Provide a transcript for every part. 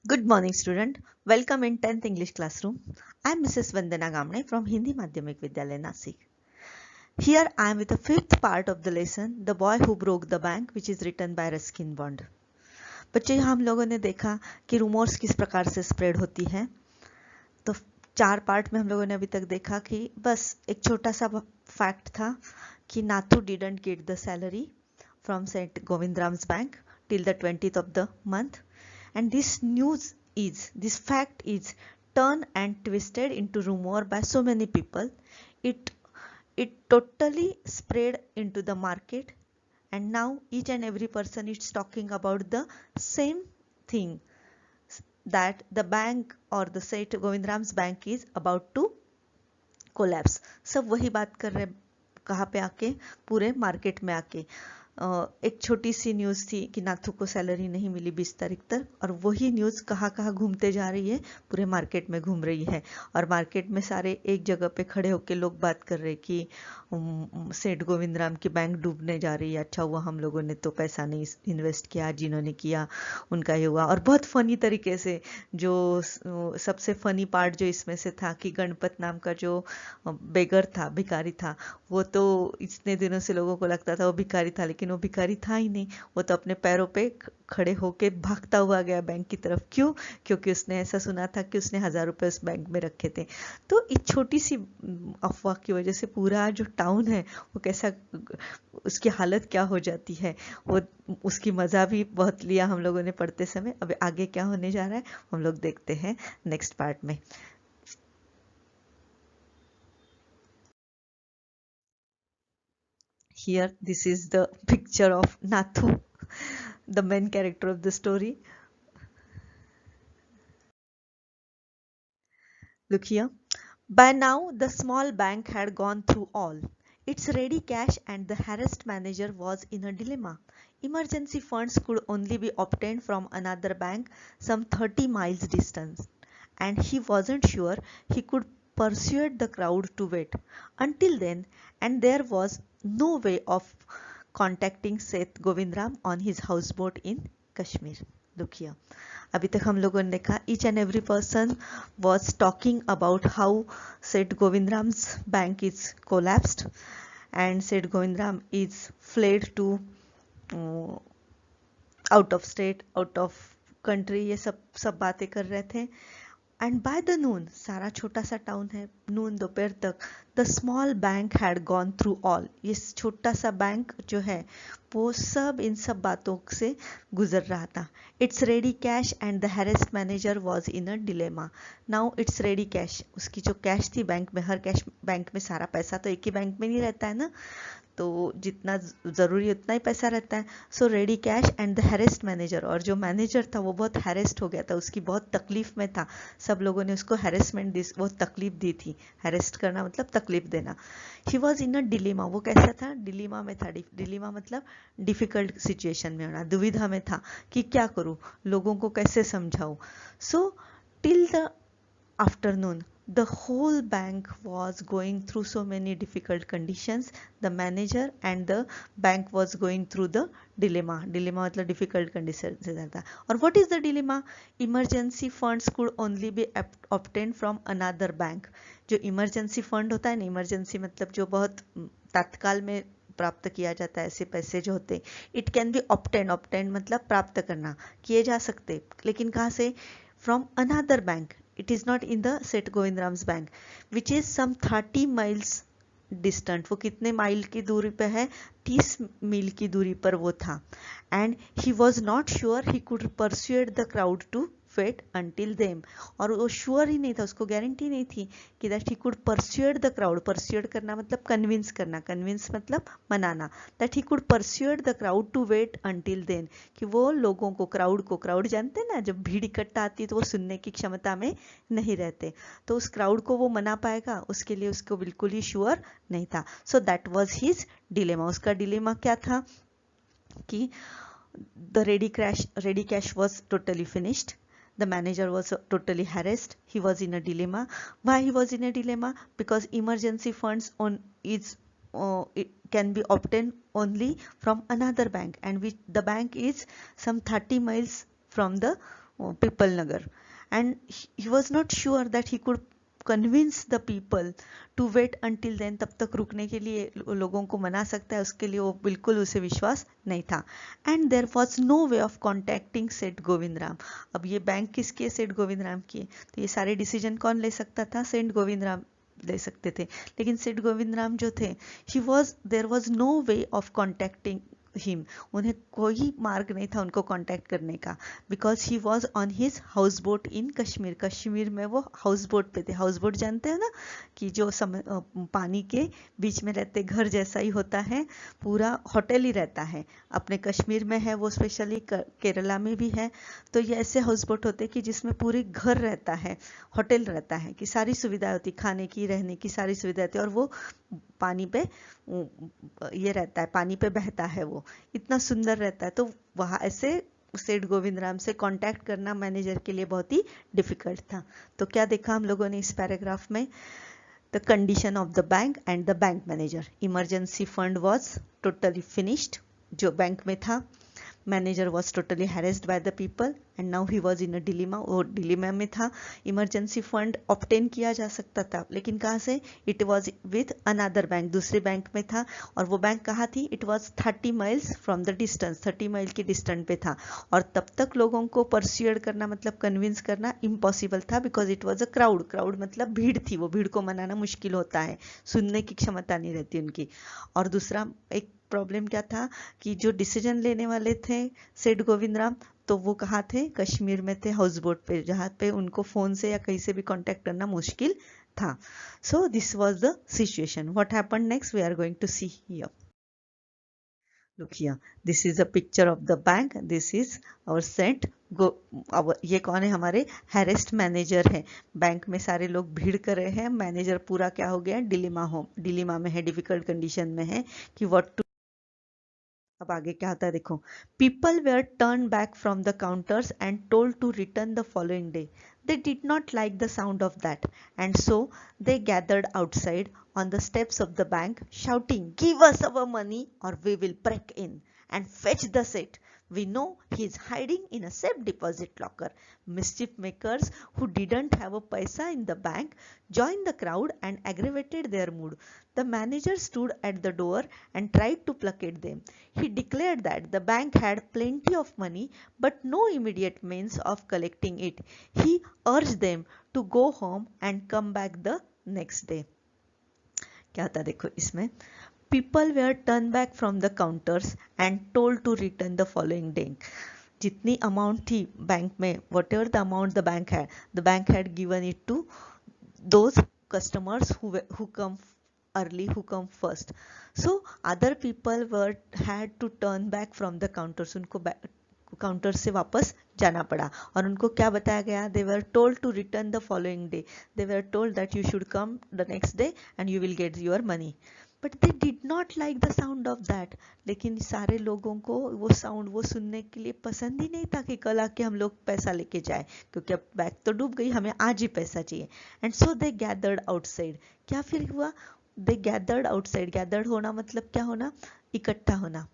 Good morning, student. Welcome in 10th English classroom. I am Mrs. Vandana Gamne from Hindi Madhyamik Vidyalaya Nasik. Here I am with the fifth part of the lesson, The Boy Who Broke the Bank, which is written by Ruskin Bond. बच्चों यहाँ हम लोगों ने देखा कि rumours किस प्रकार से स्प्रेड होती है। तो 4 पार्ट में हम लोगों ने अभी तक देखा कि बस एक छोटा सा फैक्ट था कि Nathu didn't get the salary from St. Govindram's Bank till the 20th of the month, and this fact is turned and twisted into rumor by so many people. It totally spread into the market, and now each and every person is talking about the same thing, that the bank or the St. Govindram's Bank is about to collapse. सब वही बात कर रहे कहाँ पे आके, पूरे market में आके। एक छोटी सी न्यूज़ थी कि नाथू को सैलरी नहीं मिली 20 तारीख तक, और वही न्यूज़ कहाँ कहाँ घूमते जा रही है, पूरे मार्केट में घूम रही है। और मार्केट में सारे एक जगह पे खड़े होके लोग बात कर रहे कि सेठ गोविंदराम की बैंक डूबने जा रही है, अच्छा हुआ हम लोगों ने तो पैसा नहीं इन्वेस्ट किया, जिन्होंने किया उनका ये हुआ। और बहुत फनी तरीके से, जो सबसे फनी पार्ट जो इसमें से था कि गणपत नाम का जो बेगर था, भिखारी था, वो तो इतने दिनों से लोगों को लगता था वो भिखारी था, लेकिन वो भिखारी था ही नहीं। वो तो अपने पैरों पे खड़े होके भागता हुआ गया बैंक की तरफ। क्यों? क्योंकि उसने ऐसा सुना था कि उसने 1000 रुपये उस बैंक में रखे थे। तो एक छोटी सी अफवाह की वजह से पूरा जो टाउन है वो कैसा, उसकी हालत क्या हो जाती है। वो उसकी मजा भी बहुत लिया हम लोगों ने पढ़ते समय। अब आगे क्या होने जा रहा है हम लोग देखते हैं नेक्स्ट पार्ट में। Here, this is the picture of Nathu, the main character of the story. Look here. By now, the small bank had gone through all its ready cash, and the harassed manager was in a dilemma. Emergency funds could only be obtained from another bank some 30 miles distance, and he wasn't sure he could persuade the crowd to wait until then, and there was no way of contacting Seth Govindram on his houseboat in Kashmir. Look here. अभी तक हम लोगों ने देखा each and every person was talking about how Seth Govindram's bank is collapsed and Seth Govindram is fled to out of state, out of country, ये सब सब बातें कर रहे थे। एंड बाय द नून, सारा छोटा सा टाउन है, नून दोपहर तक, the small bank had gone through all, ये छोटा सा बैंक जो है वो सब इन सब बातों से गुजर रहा था। It's ready cash and the harassed manager was in a dilemma. Now it's ready cash, उसकी जो कैश थी बैंक में, हर कैश बैंक में सारा पैसा तो एक ही बैंक में नहीं रहता है ना, तो जितना ज़रूरी उतना ही पैसा रहता है। So ready cash and the harassed manager, और जो मैनेजर था वो बहुत हैरेस्ड हो गया था, उसकी बहुत तकलीफ में था। सब लोगों ने उसको हैरेसमेंट दी, वो तकलीफ दी थी। हैरेस्ट करना मतलब तकलीफ देना। He was in a dilemma, वो कैसा था, डिलीमा में था। डिलीमा मतलब डिफिकल्ट सिचुएशन में होना, दुविधा में था कि क्या करूँ, लोगों को कैसे समझाऊँ। So till the afternoon, the whole bank was going through so many difficult conditions. The manager and the bank was going through the dilemma. Dilemma मतलब difficult condition से ज़्यादा। और what is the dilemma? Emergency funds could only be obtained from another bank. जो emergency fund होता है ना, emergency मतलब जो बहुत तत्काल में प्राप्त किया जाता है, ऐसे पैसे जो होते, it can be obtain, obtain मतलब प्राप्त करना, किए जा सकते, लेकिन कहाँ से, from another bank. It is not in the Seth Govindram's bank which is some 30 miles distant. वो कितने माइल की दूरी पे है, 30 मील की दूरी पर वो था। And he was not sure he could persuade the crowd to wait until them, और वो श्योर ही नहीं था, उसको गारंटी नहीं थी कि that he could persuade the crowd. Persuade करना मतलब कन्विंस करना, कन्विंस मतलब मनाना, that he could persuade the crowd to wait until then, कि वो लोगों को, क्राउड जानते हैं ना, जब भीड़ इकट्ठा आती है तो वो सुनने की क्षमता में नहीं रहते, तो उस क्राउड को वो मना पाएगा, उसके लिए उसको बिल्कुल ही श्योर नहीं था। So that was his dilemma. उसका डिलेमा क्या था कि the ready cash was totally finished. The manager was totally harassed. He was in a dilemma. Why he was in a dilemma? Because emergency funds on is it can be obtained only from another bank, and which the bank is some 30 miles from the people Nagar, and he was not sure that he could convince the people to wait until then. तब तक रुकने के लिए लोगों को मना सकता है, उसके लिए वो बिल्कुल उसे विश्वास नहीं था. And there was no way of contacting Seth Govind Ram. अब ये बैंक किसकी है? सेठ गोविंद राम की है. तो ये सारे डिसीजन कौन ले सकता था? सेठ गोविंद राम ले सकते थे. लेकिन सेठ गोविंद राम जो थे, there was no way of contacting him. उन्हें कोई मार्ग नहीं था उनको कांटेक्ट करने का, because he was on his house boat in Kashmir. Kashmir में वो हाउस बोट पे थे. हाउस बोट जानते हैं ना, कि जो पानी के बीच में रहते, घर जैसा ही होता है, पूरा होटल ही रहता है. अपने कश्मीर में है वो, स्पेशली केरला में भी है. तो ये ऐसे हाउस बोट होते कि जिसमें पूरी घर रहता है, होटल रहता है, कि सारी सुविधाएं होती, खाने की, रहने की सारी सुविधाएं होती, और वो पानी पे ये रहता है, पानी पे बहता है, वो इतना सुंदर रहता है. तो वहाँ ऐसे सेठ गोविंद राम से कांटेक्ट करना मैनेजर के लिए बहुत ही डिफिकल्ट था. तो क्या देखा हम लोगों ने इस पैराग्राफ में? The condition of the bank and the bank manager. Emergency fund was totally finished, जो बैंक में था. Manager was totally harassed by the people and now he was in a dilemma. वो डिलीमा में था. Emergency fund obtain किया जा सकता था, लेकिन कहाँ से? It was with another bank, दूसरे बैंक में था. और वो बैंक कहाँ थी? It was 30 miles from the distance, 30 mile के डिस्टेंस पे था. और तब तक लोगों को परस्यूड करना, मतलब कन्विंस करना इम्पॉसिबल था, because it was a crowd. Crowd मतलब भीड़ थी, वो भीड़ को मनाना मुश्किल होता है, सुनने की क्षमता नहीं रहती उनकी. और दूसरा एक प्रॉब्लम क्या था, कि जो डिसीजन लेने वाले थे सेठ गोविंद राम, तो वो कहाँ थे? कश्मीर में थे, हाउस बोट पे, जहाँ पे उनको फोन से या कहीं से भी कांटेक्ट करना मुश्किल था. So this was the situation. What happened next we are going to see here. Look here, this is a picture of the bank. This is our सेठ ये कौन है? हमारे हैरेस्ट मैनेजर है. बैंक में सारे लोग भीड़ कर रहे हैं. मैनेजर पूरा क्या हो गया? डिलीमा में है, डिफिकल्ट कंडीशन में है कि व्हाट टू. अब आगे क्या होता है देखो. People were turn back from the counters and told to return the following day. They did not like the sound of that, and so they gathered outside on the steps of the bank, shouting, "Give us our money or we will break in and fetch the Seth. We know he is hiding in a safe deposit locker." Mischief makers who didn't have a paisa in the bank joined the crowd and aggravated their mood. The manager stood at the door and tried to placate them. He declared that the bank had plenty of money but no immediate means of collecting it. He urged them to go home and come back the next day. क्या था देखो इसमें. People were turned back from the counters and told to return the following day. जितनी amount थी bank में, whatever the amount the bank had given it to those customers who come early, who come first. So other people had to turn back from the counters. उनको counter से वापस जाना पड़ा. और उनको क्या बताया गया? They were told to return the following day. They were told that you should come the next day and you will get your money. But they did not like the sound of that. लेकिन सारे लोगों को वो sound, वो सुनने के लिए पसंद ही नहीं था कि कल आके हम लोग पैसा लेके जाए, क्योंकि अब बैग तो डूब गई, हमें आज ही पैसा चाहिए. And so they gathered outside. क्या फिर हुआ? दे गैदर्ड आउटसाइड. गैदर्ड होना मतलब क्या होना? इकट्ठा होना.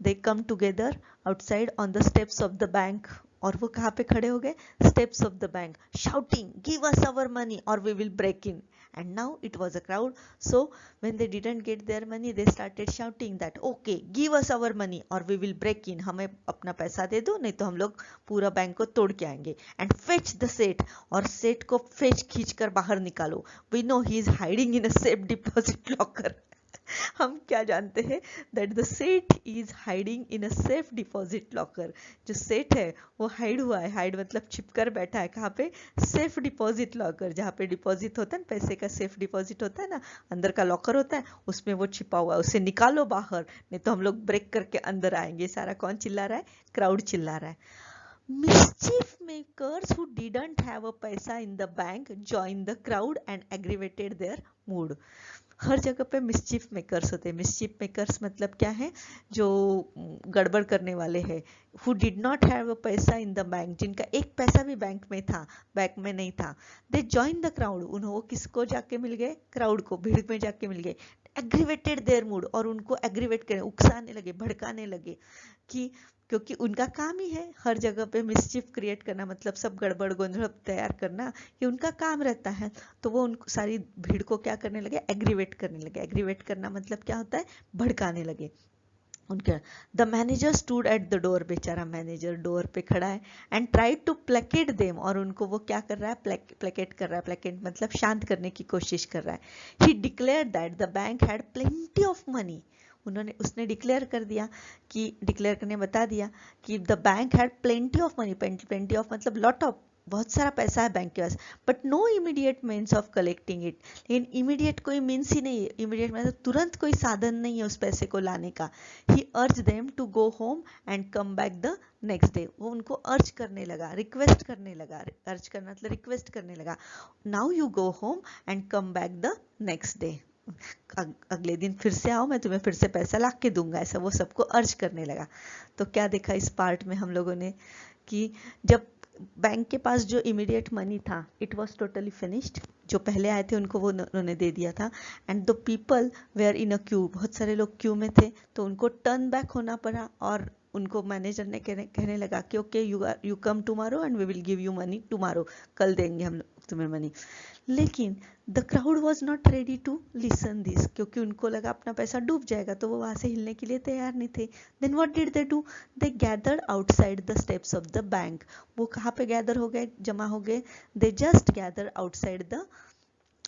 They come together outside on the steps of the bank. और वो कहाँ पे खड़े हो गए? Steps of the bank, shouting, "Give us our money or we will break in." And now it was a crowd. So when they didn't get their money, they started shouting that, "Okay, give us our money or we will break in." हमें अपना पैसा दे दो, नहीं तो हम लोग पूरा bank को तोड़ के आएंगे. And fetch the Seth. और सेठ को फेच खींच कर बाहर निकालो. We know he is hiding in a safe deposit locker. हम क्या जानते हैं? दैट द सेठ is hiding in a safe deposit locker. जो सेठ है वो हाइड हुआ है. हाइड मतलब छिपकर बैठा है. कहाँ पे? Safe deposit locker. जहाँ पे डिपॉजिट होता है ना, पैसे का सेफ डिपॉजिट होता है ना, अंदर का लॉकर होता है, उसमें वो छिपा हुआ है. उसे निकालो बाहर, नहीं तो हम लोग ब्रेक करके अंदर आएंगे. सारा कौन चिल्ला रहा है? क्राउड चिल्ला रहा है. Mischief makers who didn't have a paisa in the bank joined the crowd and aggravated their mood. हर जगह पे मिस्चीफ मेकर्स होते हैं. मिस्चीफ मेकर्स मतलब क्या है? जो गड़बड़ करने वाले हैं. Who did not have a पैसा इन द बैंक. जिनका एक पैसा भी बैंक में था, बैंक में नहीं था. They join the crowd. उन्होंने किसको जाके मिल गए? क्राउड को, भीड़ में जाके मिल गए. Aggravated their mood. और उनको एग्रीवेट करें, उकसाने लगे, भड़काने लगे कि क्योंकि उनका काम ही है हर जगह पे मिसचिफ क्रिएट करना, मतलब सब गड़बड़ गोंधड़ तैयार करना, ये उनका काम रहता है। तो वो उन सारी भीड़ को क्या करने लगे, एग्रीवेट करने लगे। एग्रीवेट करना मतलब क्या होता है, भड़काने लगे उनके। The manager stood at the door, बेचारा मैनेजर डोर पे खड़ा है, and tried to placate them, और उनको वो क्या कर रहा है, प्लेकेट कर रहा है। प्लेकेट मतलब शांत करने की कोशिश कर रहा है। He declare that the bank had plenty of money, उसने डिक्लेयर कर दिया कि, डिक्लेयर करने बता दिया कि the bank had plenty of money, plenty of मतलब लॉट ऑफ, बहुत सारा पैसा है बैंक के पास, but no immediate means of collecting it, लेकिन इमीडिएट कोई मीन्स ही नहीं है, इमीडिएट मतलब तुरंत कोई साधन नहीं है उस पैसे को लाने का। He urge them to go home and come back the next day, वो उनको अर्ज करने लगा, रिक्वेस्ट करने लगा, अर्ज करना मतलब रिक्वेस्ट करने लगा, now you go home and come back the next day, अगले दिन फिर से आओ, मैं तुम्हें फिर से पैसा ला के दूंगा, ऐसा वो सबको अर्ज करने लगा। तो क्या देखा इस पार्ट में हम लोगों ने कि जब बैंक के पास जो इमीडिएट मनी था, इट वॉज टोटली फिनिश्ड, जो पहले आए थे उनको वो उन्होंने दे दिया था, and the people were in a queue, बहुत सारे लोग क्यू में थे, तो उनको टर्न बैक होना पड़ा, और उनको मैनेजर ने कहने लगा कि okay you come tomorrow and we will give you money tomorrow, कल देंगे हम तुम्हें मनी। लेकिन the crowd was not ready to listen this, क्योंकि उनको लगा अपना पैसा डूब जाएगा, तो वो वहां से हिलने के लिए तैयार नहीं थे। Then what did they do, they gathered outside the steps of the bank, वो कहाँ पे गैदर हो गए, जमा हो गए, they just gather outside the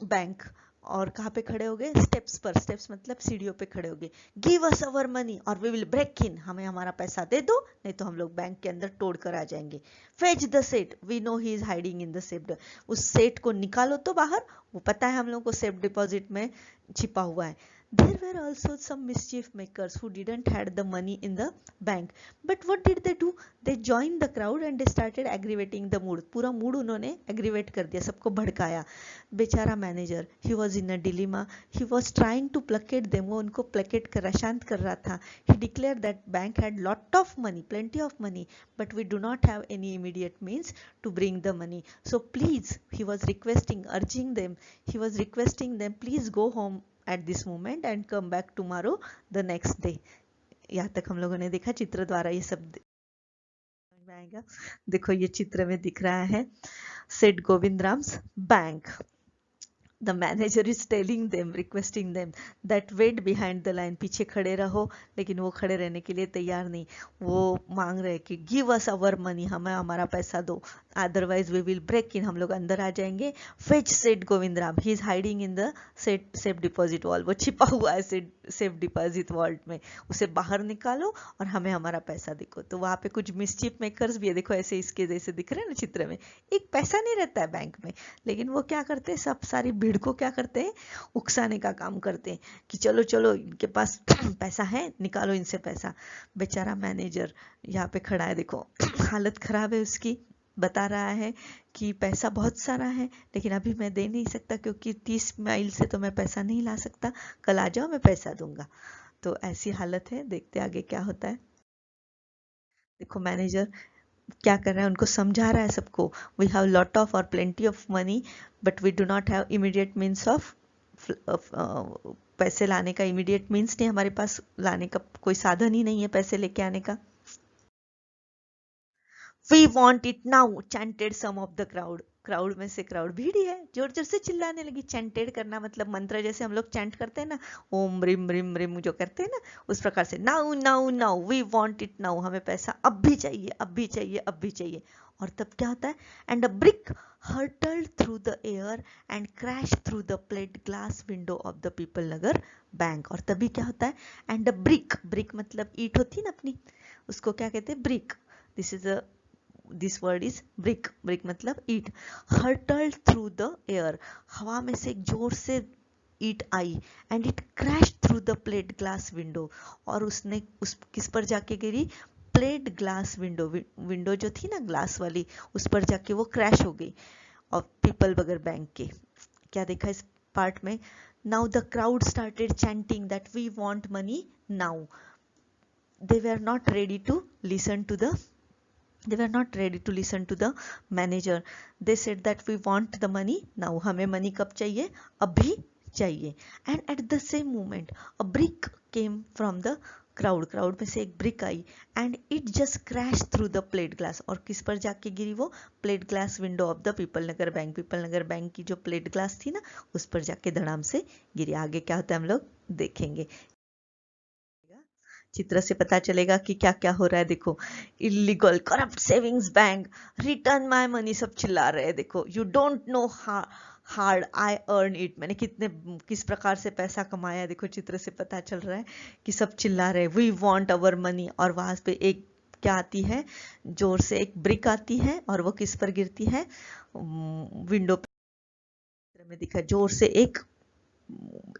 bank, और कहाँ पे खड़े हो गए, स्टेप्स पर, स्टेप्स मतलब सीढ़ियों पे खड़े हो गए। गिव अस अवर मनी और वी विल ब्रेक इन, हमें हमारा पैसा दे दो, नहीं तो हम लोग बैंक के अंदर तोड़ कर आ जाएंगे। Fetch the set, we know he is hiding in the safe, उस सेट को निकालो तो बाहर, वो पता है हम लोग को सेफ डिपॉजिट में छिपा हुआ है। There were also some mischief makers who didn't had the money in the bank. But what did they do? They joined the crowd and they started aggravating the mood. पूरा mood उन्होंने aggravate कर दिया, सबको भड़काया। बेचारा manager, he was in a dilemma. He was trying to placate them. वो उनको placate कर रहा, शांत कर रहा था। He declared that bank had lot of money, plenty of money, but we do not have any immediate means to bring the money. So please, he was requesting, urging them. He was requesting them, please go home at this moment and come back tomorrow the next day. यहाँ तक हम लोगों ने देखा, चित्र द्वारा ये सब समझ में आएगा। देखो ये चित्र में दिख रहा है सेठ Govind Ram's bank, the manager is telling them, requesting them that wait behind the line, पीछे खड़े रहो, लेकिन वो खड़े रहने के लिए तैयार नहीं, वो मांग रहे कि give us our money, हमें हमारा पैसा दो, otherwise we will break in, हम लोग अंदर आ जाएंगे। fetch said Govind Ram, he is hiding in the safe deposit vault, वो छिपा हुआ है safe deposit vault में, उसे बाहर निकालो और हमें हमारा पैसा देखो। तो वहाँ पे कुछ मिसचिफ मेकर्स भी है, देखो ऐसे इसके जैसे दिख रहे हैं ना चित्र में, एक पैसा नहीं रहता है बैंक में, लेकिन वो क्या करते हैं, सब सारी भीड़ को क्या करते हैं, उकसाने का काम करते हैं कि चलो चलो इनके पास पैसा है, निकालो इनसे पैसा। बेचारा मैनेजर यहाँ पे खड़ा है, देखो हालत खराब है उसकी, बता रहा है कि पैसा बहुत सारा है, लेकिन अभी मैं दे नहीं सकता क्योंकि 30 माइल से तो मैं पैसा नहीं ला सकता, कल आ जाओ मैं पैसा दूंगा। तो ऐसी हालत है, देखते आगे क्या होता है। देखो मैनेजर क्या कर रहा है, उनको समझा रहा है सबको, वी हैव लॉट ऑफ और plenty of money but we do not have immediate means of, पैसे लाने का इमीडिएट मीन्स नहीं, हमारे पास लाने का कोई साधन ही नहीं है पैसे लेके आने का। We want it now chanted some of the crowd, crowd में से, क्राउड भीड़ ही है, जोर जोर से चिल्लाने लगी। चैंटेड करना मतलब मंत्र, जैसे हम लोग चैंट करते हैं ना, ओम रिम रिम रिम जो करते हैं ना, उस प्रकार से now now now we want it now, हमें पैसा अब भी चाहिए, अब भी चाहिए, अब भी चाहिए। और तब क्या होता है, and a brick hurtled through the air and crashed through the plate glass window of the people Nagar bank. और तभी क्या होता है, एंड अ ब्रिक, ब्रिक मतलब ईट होती है ना अपनी, उसको क्या कहते हैं, brick, this is a this word is brick, brick मतलब ईट, hurtled through the air, हवा में से एक जोर से ईट आई, and it crash through the plate glass window, और उसने उस किस पर जाके गिरी, प्लेट ग्लास विंडो, विंडो जो थी ना ग्लास वाली, उस पर जाके वो क्रैश हो गई। और पीपल बगर बैंक के क्या देखा इस पार्ट में, now the crowd started chanting that we want money now, they were not ready to listen to the they were not ready to listen to the manager. They said that we want the money now, हमें money कब चाहिए, अभी चाहिए। And at the same moment a brick came from the crowd में से एक brick I and it just crash through the plate glass, और किस पर जाके गिरी वो? Plate glass window of the people Nagar bank की जो प्लेट ग्लास थी ना, उस पर जाके धड़ाम से गिरी। आगे क्या होता है हम लोग देखेंगे, चित्र से पता चलेगा कि क्या क्या हो रहा है। देखो, illegal corrupt savings bank, return my money, सब चिल्ला रहे हैं। देखो, you don't know hard I earn it, मैंने किस प्रकार से पैसा कमाया। देखो, चित्र से पता चल रहा है कि सब चिल्ला रहे हैं, वी वांट अवर मनी। और वहां पे एक क्या आती है, जोर से एक ब्रिक आती है, और वो किस पर गिरती है? विंडो पे में दिखा, जोर से एक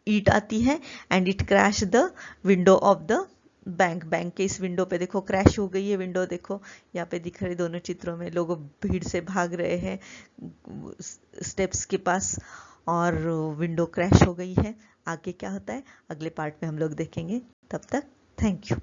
ईट आती है and it crash the window of the bank के इस विंडो पे देखो क्रैश हो गई है विंडो। देखो यहाँ पे दिख रहे दोनों चित्रों में, लोग भीड़ से भाग रहे हैं स्टेप्स के पास, और विंडो क्रैश हो गई है। आगे क्या होता है अगले पार्ट में हम लोग देखेंगे। तब तक थैंक यू।